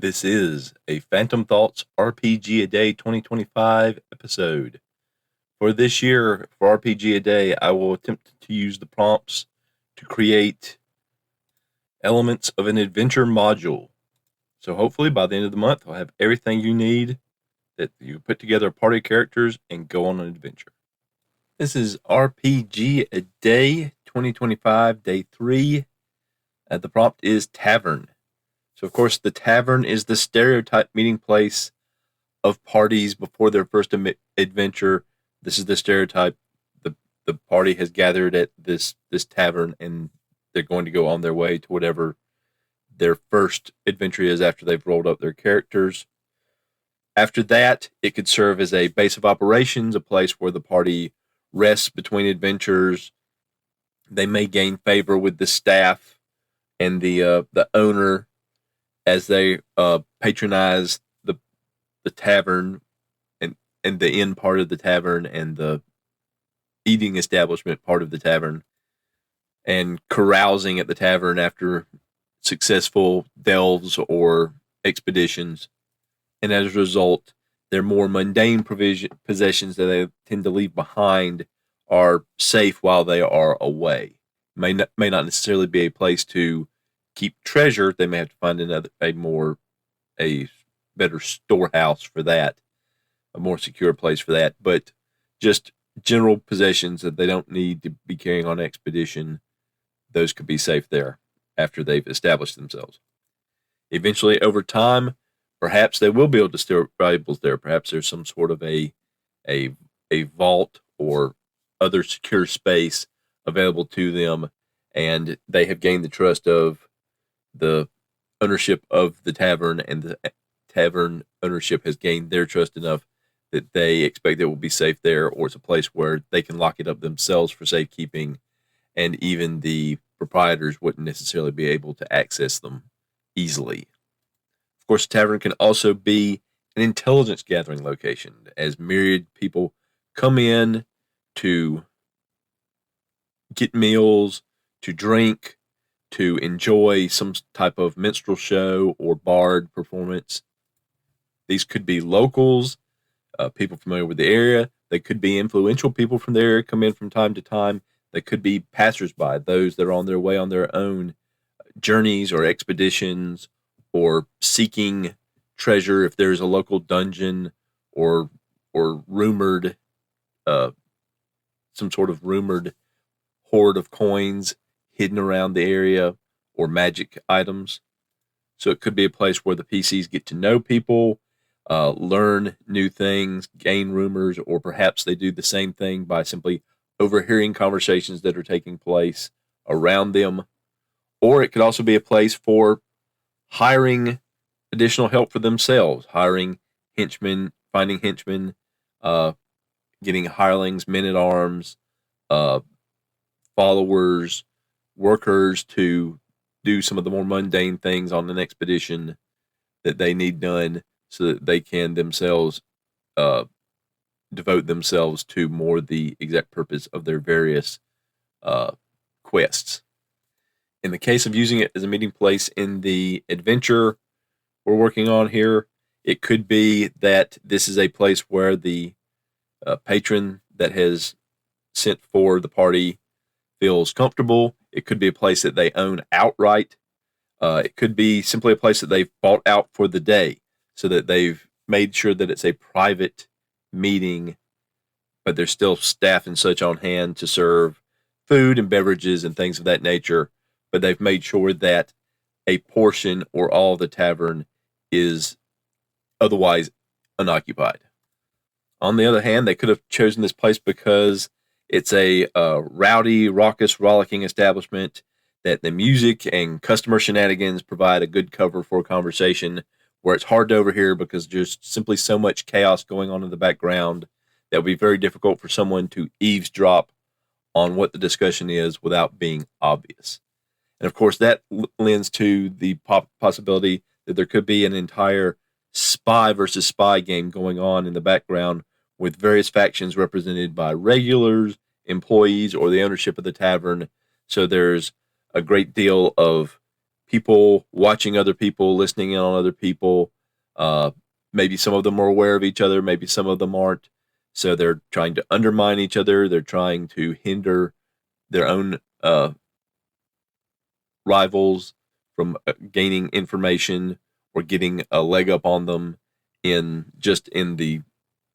This is a Phantom Thoughts RPG a Day 2025 episode. For this year, for RPG a Day, I will attempt to use the prompts to create elements of an adventure module. So hopefully by the end of the month, I'll have everything you need that you put together party characters and go on an adventure. This is RPG a Day 2025, Day 3. The prompt is Tavern. So, of course, the tavern is the stereotype meeting place of parties before their first adventure. This is the stereotype. The party has gathered at this tavern, and they're going to go on their way to whatever their first adventure is after they've rolled up their characters. After that, it could serve as a base of operations, a place where the party rests between adventures. They may gain favor with the staff and the owner as they patronize the tavern and the inn part of the tavern and the eating establishment part of the tavern, and carousing at the tavern after successful delves or expeditions. And as a result, their more mundane possessions that they tend to leave behind are safe while they are away. May not necessarily be a place to keep treasure. They may have to find a better storehouse for that, a more secure place for that. But just general possessions that they don't need to be carrying on expedition, those could be safe there after they've established themselves. Eventually, over time, perhaps they will be able to store valuables there. Perhaps there's some sort of a vault or other secure space available to them, and they have gained the trust of the ownership of the tavern, and the tavern ownership has gained their trust enough that they expect it will be safe there, or it's a place where they can lock it up themselves for safekeeping, and even the proprietors wouldn't necessarily be able to access them easily. Of course, the tavern can also be an intelligence gathering location, as myriad people come in to get meals, to drink, to enjoy some type of minstrel show or bard performance. These could be locals, people familiar with the area. They could be influential people from the area come in from time to time. They could be passersby, those that are on their way on their own journeys or expeditions, or seeking treasure if there's a local dungeon or rumored some sort of rumored hoard of coins hidden around the area, or magic items. So it could be a place where the PCs get to know people, learn new things, gain rumors, or perhaps they do the same thing by simply overhearing conversations that are taking place around them. Or it could also be a place for hiring additional help for themselves, hiring henchmen, finding henchmen, getting hirelings, men-at-arms, followers, workers to do some of the more mundane things on an expedition that they need done, so that they can themselves devote themselves to more the exact purpose of their various quests. In the case of using it as a meeting place in the adventure we're working on here, it could be that this is a place where the patron that has sent for the party feels comfortable. It could be a place that they own outright. It could be simply a place that they've bought out for the day, so that they've made sure that it's a private meeting, but there's still staff and such on hand to serve food and beverages and things of that nature. But they've made sure that a portion or all of the tavern is otherwise unoccupied. On the other hand, they could have chosen this place because it's a rowdy, raucous, rollicking establishment, that the music and customer shenanigans provide a good cover for conversation, where it's hard to overhear because there's simply so much chaos going on in the background that would be very difficult for someone to eavesdrop on what the discussion is without being obvious. And of course, that lends to the possibility that there could be an entire spy versus spy game going on in the background, with various factions represented by regulars, employees, or the ownership of the tavern. So there's a great deal of people watching other people, listening in on other people. Maybe some of them are aware of each other, maybe some of them aren't. So they're trying to undermine each other. They're trying to hinder their own rivals from gaining information or getting a leg up on them in the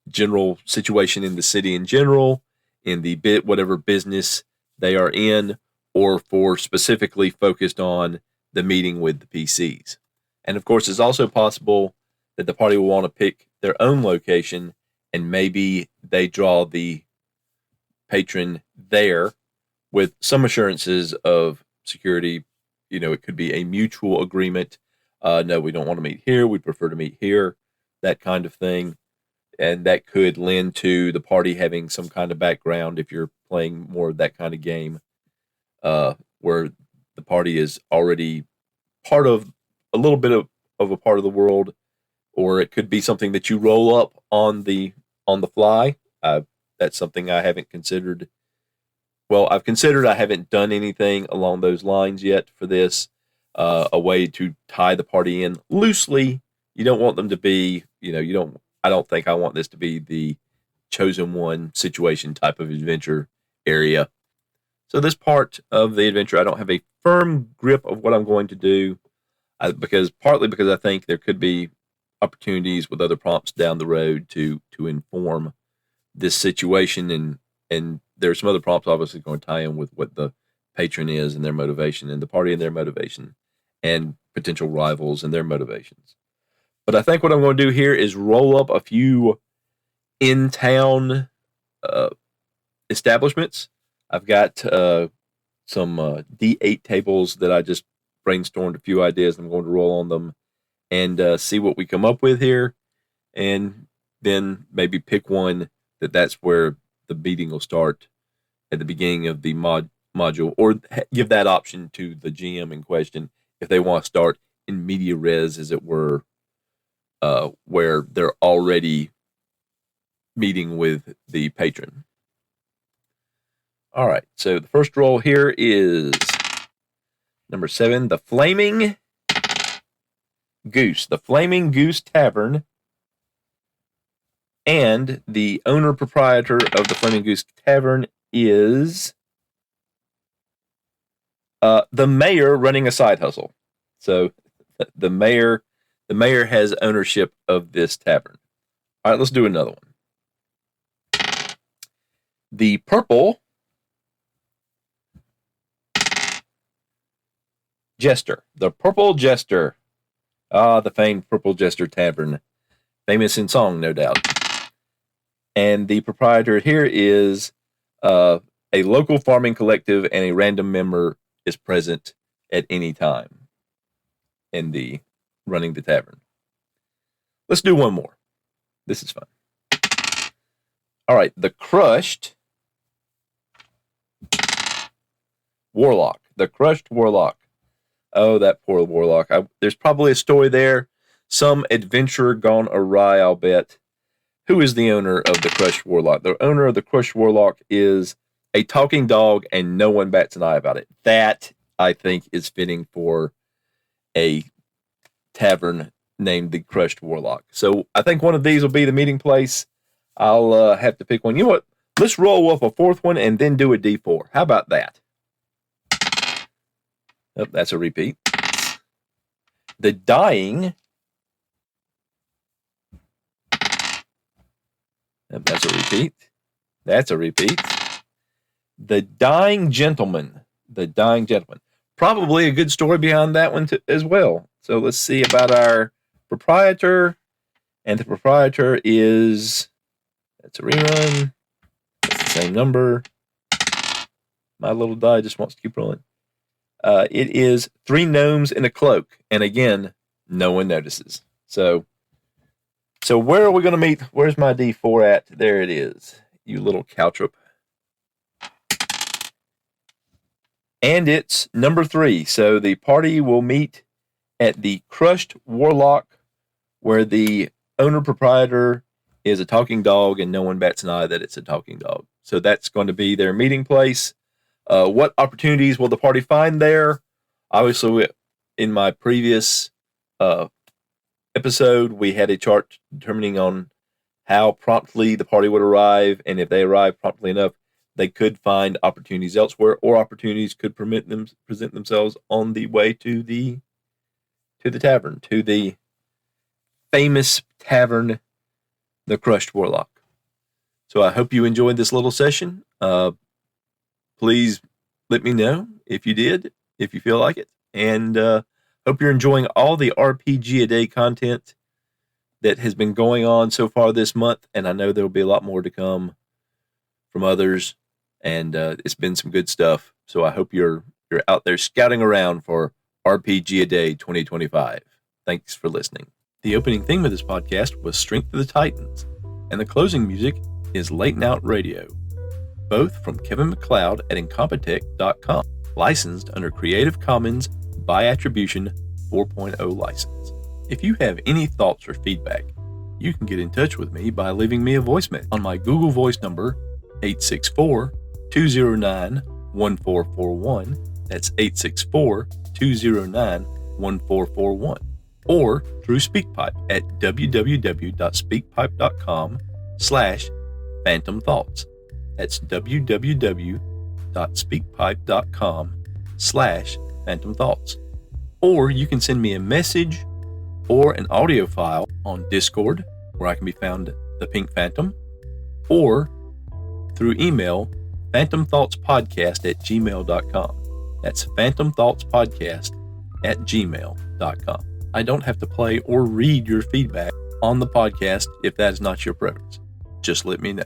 general situation in the city in general, in the whatever business they are in, or for specifically focused on the meeting with the PCs. And of course, it's also possible that the party will want to pick their own location, and maybe they draw the patron there with some assurances of security. It could be a mutual agreement. No, we don't want to meet here. We prefer to meet here, that kind of thing. And that could lend to the party having some kind of background if you're playing more of that kind of game, where the party is already part of a little bit of a part of the world, or it could be something that you roll up on the fly. That's something I haven't considered. Well, I've considered. I haven't done anything along those lines yet for this. A way to tie the party in loosely. You don't want them to be, you don't. I don't think I want this to be the chosen one situation type of adventure area. So this part of the adventure, I don't have a firm grip of what I'm going to do, partly because I think there could be opportunities with other prompts down the road to inform this situation, and there's some other prompts obviously going to tie in with what the patron is and their motivation, and the party and their motivation, and potential rivals and their motivations. But I think what I'm going to do here is roll up a few in-town establishments. I've got some D8 tables that I just brainstormed a few ideas. I'm going to roll on them and see what we come up with here, and then maybe pick one that's where the meeting will start at the beginning of the module, or give that option to the GM in question if they want to start in media res, as it were, where they're already meeting with the patron. All right, so the first roll here is number 7, the Flaming Goose. The Flaming Goose Tavern, and the owner-proprietor of the Flaming Goose Tavern is the mayor running a side hustle. So the mayor has ownership of this tavern. All right, let's do another one. The Purple Jester. The Purple Jester. The famed Purple Jester Tavern. Famous in song, no doubt. And the proprietor here is a local farming collective, and a random member is present at any time in the running the tavern. Let's do one more. This is fun. All right, the Crushed Warlock. The Crushed Warlock. Oh, that poor warlock. There's probably a story there. Some adventure gone awry, I'll bet. Who is the owner of the Crushed Warlock? The owner of the Crushed Warlock is a talking dog, and no one bats an eye about it. That, I think, is fitting for a tavern named the Crushed Warlock. So I think one of these will be the meeting place. I'll have to pick one. You know what? Let's roll up a fourth one and then do a D4. How about that? Oh, that's a repeat. The Dying. Oh, that's a repeat. That's a repeat. The Dying Gentleman. The Dying Gentleman. Probably a good story behind that one as well. So let's see about our proprietor. And the proprietor is... That's a rerun. That's the same number. My little die just wants to keep rolling. It is 3 gnomes in a cloak. And again, no one notices. So where are we going to meet? Where's my D4 at? There it is. You little caltrop. And it's number 3. So the party will meet at the Crushed Warlock, where the owner-proprietor is a talking dog, and no one bats an eye that it's a talking dog. So that's going to be their meeting place. What opportunities will the party find there? Obviously, In my previous episode, we had a chart determining on how promptly the party would arrive, and if they arrived promptly enough, they could find opportunities elsewhere, or opportunities could present themselves on the way to the tavern, to the famous tavern, the Crushed Warlock. So I hope you enjoyed this little session. Please let me know if you did, if you feel like it, and hope you're enjoying all the RPGaDay content that has been going on so far this month, and I know there will be a lot more to come from others, and it's been some good stuff. So I hope you're out there scouting around for RPGaDay 2025. Thanks for listening. The opening theme of this podcast was Strength of the Titans, and the closing music is Late Night Radio, both from Kevin MacLeod at Incompetech.com, licensed under Creative Commons by Attribution 4.0 license. If you have any thoughts or feedback, you can get in touch with me by leaving me a voicemail on my Google Voice number, 864-209-1441. That's 864-209-1441. Or through SpeakPipe at www.speakpipe.com/Phantom Thoughts. That's www.speakpipe.com/Phantom Thoughts. Or you can send me a message or an audio file on Discord, where I can be found the Pink Phantom, or through email, phantomthoughtspodcast@gmail.com. That's phantomthoughtspodcast@gmail.com. I don't have to play or read your feedback on the podcast if that is not your preference. Just let me know.